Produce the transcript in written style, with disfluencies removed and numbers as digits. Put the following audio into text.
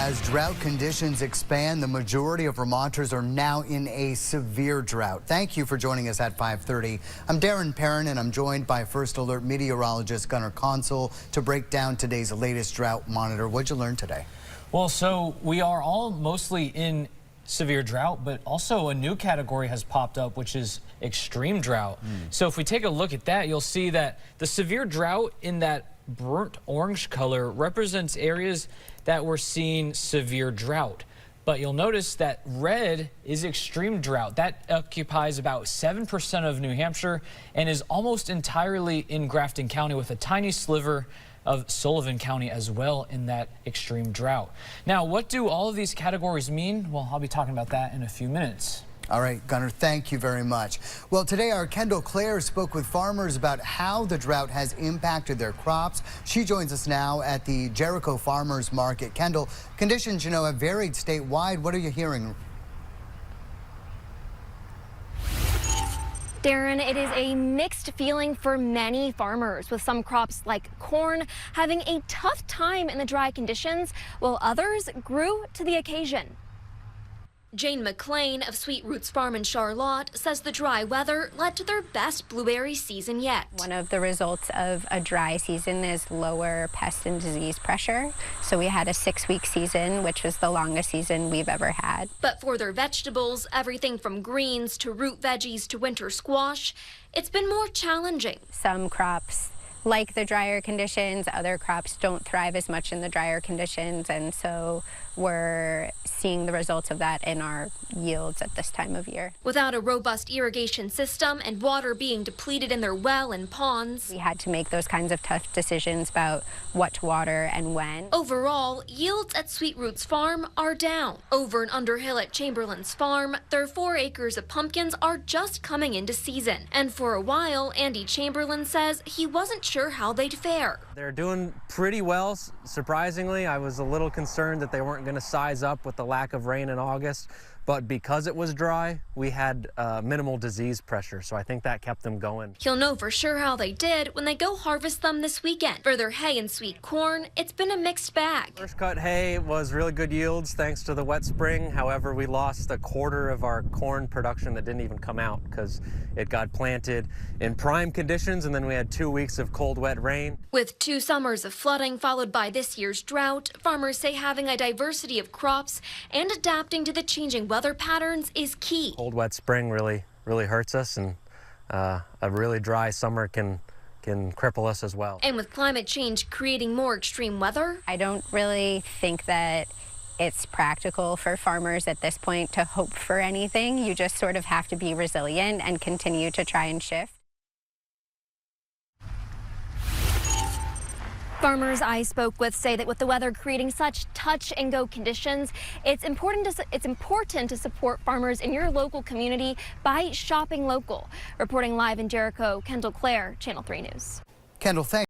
As drought conditions expand, the majority of Vermonters are now in a severe drought. Thank you for joining us at 5:30. I'm Darren Perrin, and I'm joined by First Alert meteorologist Gunnar Consul to break down today's latest drought monitor. What'd you learn today? Well, so we are all mostly in severe drought, but also a new category has popped up, which is extreme drought. So if we take a look at that, you'll see that the severe drought in that burnt orange color represents areas that we're seeing severe drought. But you'll notice that red is extreme drought. That occupies about 7% of New Hampshire and is almost entirely in Grafton County, with a tiny sliver of Sullivan County as well in that extreme drought. Now, what do all of these categories mean? Well, I'll be talking about that in a few minutes. All right, Gunnar, thank you very much. Well, today our Kendall Clare spoke with farmers about how the drought has impacted their crops. She joins us now at the Jericho Farmers Market. Kendall, conditions, have varied statewide. What are you hearing? Darren, it is a mixed feeling for many farmers, with some crops like corn having a tough time in the dry conditions, while others grew to the occasion. Jane McLean of Sweet Roots Farm in Charlotte says the dry weather led to their best blueberry season yet. One of the results of a dry season is lower pest and disease pressure. So we had a 6-week season, which was the longest season we've ever had. But for their vegetables, everything from greens to root veggies to winter squash, it's been more challenging. Some crops like the drier conditions, other crops don't thrive as much in the drier conditions, and so we're seeing the results of that in our yields at this time of year. Without a robust irrigation system and water being depleted in their well and ponds, we had to make those kinds of tough decisions about what to water and when. Overall, yields at Sweet Roots Farm are down. Over in Underhill at Chamberlain's Farm, their 4 acres of pumpkins are just coming into season. And for a while, Andy Chamberlain says he wasn't sure how they'd fare. They're doing pretty well, surprisingly. I was a little concerned that they weren't going to size up with the lack of rain in August, but because it was dry, we had minimal disease pressure, so I think that kept them going. He'll know for sure how they did when they go harvest them this weekend. For their hay and sweet corn, it's been a mixed bag. First cut hay was really good yields thanks to the wet spring. However, we lost a quarter of our corn production that didn't even come out because it got planted in prime conditions, and then we had 2 weeks of cold, wet rain. With 2 summers of flooding followed by this year's drought, farmers say having a diversity of crops and adapting to the changing weather patterns is key. Cold, wet spring really hurts us, and a really dry summer can cripple us as well. And with climate change creating more extreme weather, I don't really think that it's practical for farmers at this point to hope for anything. You just sort of have to be resilient and continue to try and shift. farmers I spoke with say that with the weather creating such touch-and-go conditions, it's important to support farmers in your local community by shopping local. Reporting live in Jericho, Kendall Clare, Channel 3 News. Kendall, thanks.